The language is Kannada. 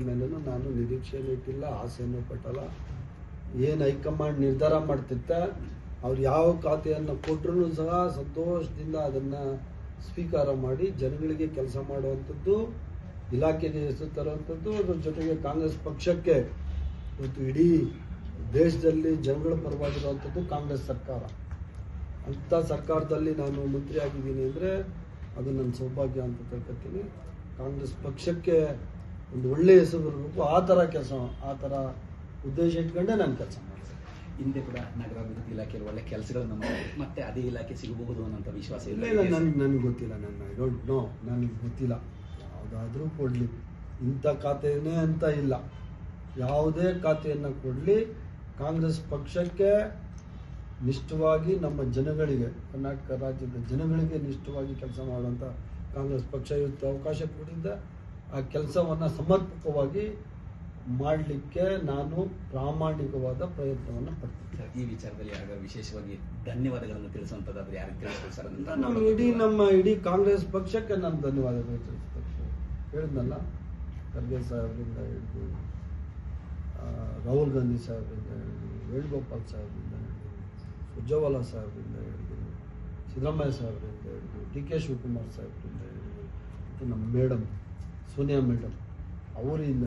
ಮೇಲೂ ನಾನು ನಿರೀಕ್ಷೆನೂ ಇಟ್ಟಿಲ್ಲ, ಆಸೆಯನ್ನು ಪಟ್ಟಲ್ಲ. ಏನು ಹೈಕಮಾಂಡ್ ನಿರ್ಧಾರ ಮಾಡ್ತಿತ್ತೆ, ಅವ್ರು ಯಾವ ಖಾತೆಯನ್ನು ಕೊಟ್ಟರು ಸಹ ಸಂತೋಷದಿಂದ ಅದನ್ನು ಸ್ವೀಕಾರ ಮಾಡಿ ಜನಗಳಿಗೆ ಕೆಲಸ ಮಾಡುವಂಥದ್ದು, ಇಲಾಖೆಗೆ ಹೆಸರು ತರುವಂಥದ್ದು. ಅದ್ರ ಜೊತೆಗೆ ಕಾಂಗ್ರೆಸ್ ಪಕ್ಷಕ್ಕೆ ಇವತ್ತು ಇಡೀ ದೇಶದಲ್ಲಿ ಜನಗಳ ಪರವಾಗಿರುವಂಥದ್ದು ಕಾಂಗ್ರೆಸ್ ಸರ್ಕಾರ. ಅಂಥ ಸರ್ಕಾರದಲ್ಲಿ ನಾನು ಮಂತ್ರಿ ಆಗಿದ್ದೀನಿ ಅಂದರೆ ಅದು ನನ್ನ ಸೌಭಾಗ್ಯ ಅಂತ ತಿಳ್ಕೊತೀನಿ. ಕಾಂಗ್ರೆಸ್ ಪಕ್ಷಕ್ಕೆ ಒಂದು ಒಳ್ಳೆಯ ಹೆಸರು ಬರಬೇಕು, ಆ ಥರ ಉದ್ದೇಶ ಇಟ್ಕೊಂಡೆ ನಾನು ಕೆಲಸ ಮಾಡ್ತೀನಿ. ಹಿಂದೆ ಕೂಡ ನಗರಾಭಿವೃದ್ಧಿ ಇಲಾಖೆಯಲ್ಲಿ ಒಳ್ಳೆ ಕೆಲಸಗಳನ್ನು ಮಾಡಿ ಮತ್ತೆ ಅದೇ ಇಲಾಖೆ ಸಿಗಬಹುದು ಅನ್ನೋಂಥ ವಿಶ್ವಾಸ ಇಲ್ಲ. ನನಗೆ ಗೊತ್ತಿಲ್ಲ, ಐ ಡೋಂಟ್ ನೋ, ನನಗೆ ಗೊತ್ತಿಲ್ಲ. ಯಾವುದಾದ್ರೂ ಕೊಡಲಿ, ಇಂಥ ಖಾತೆಯೇ ಅಂತ ಇಲ್ಲ. ಯಾವುದೇ ಖಾತೆಯನ್ನು ಕೊಡಲಿ, ಕಾಂಗ್ರೆಸ್ ಪಕ್ಷಕ್ಕೆ ನಿಷ್ಠವಾಗಿ ನಮ್ಮ ಜನಗಳಿಗೆ, ಕರ್ನಾಟಕ ರಾಜ್ಯದ ಜನಗಳಿಗೆ ನಿಷ್ಠವಾಗಿ ಕೆಲಸ ಮಾಡುವಂಥ ಕಾಂಗ್ರೆಸ್ ಪಕ್ಷ ಇವತ್ತು ಅವಕಾಶ ಕೊಟ್ಟಿದ್ದ ಆ ಕೆಲಸವನ್ನು ಸಮರ್ಪಕವಾಗಿ ಮಾಡಲಿಕ್ಕೆ ನಾನು ಪ್ರಾಮಾಣಿಕವಾದ ಪ್ರಯತ್ನವನ್ನು ಪಡ್ತೀನಿ. ಈ ವಿಚಾರದಲ್ಲಿ ಯಾರು ವಿಶೇಷವಾಗಿ ಧನ್ಯವಾದಗಳನ್ನು ತಿಳಿಸುವಂಥದ್ದಾದ್ರೆ ಯಾರಿಗೆ ತಿಳಿಸ್ಬೋದು ಸರ್? ನಮ್ಮ ಇಡೀ ಕಾಂಗ್ರೆಸ್ ಪಕ್ಷಕ್ಕೆ ನಾನು ಧನ್ಯವಾದಗಳು ತಿಳಿಸ್ಬೇಕು. ಹೇಳಿದ್ನಲ್ಲ, ಖರ್ಗೆ ಸಾಹೇಬರಿಂದ ಹಿಡಿದು, ರಾಹುಲ್ ಗಾಂಧಿ ಸಾಹೇಬರಿಂದ ಹಿಡಿದು, ವೇಣುಗೋಪಾಲ್ ಸಾಹೇಬರಿಂದ ಹಿಡಿದು, ಸುರ್ಜೇವಾಲಾ ಸಾಹೇಬರಿಂದ ಹಿಡಿದು, ಸಿದ್ದರಾಮಯ್ಯ ಸಾಹೇಬರಿಂದ ಹಿಡಿದು, ಡಿ ಕೆ ಶಿವಕುಮಾರ್ ಸಾಹೇಬರಿಂದ ಹಿಡಿದು, ಮತ್ತು ನಮ್ಮ ಮೇಡಮ್ ಸೋನಿಯಾ ಮೇಡಮ್ ಅವರಿಂದ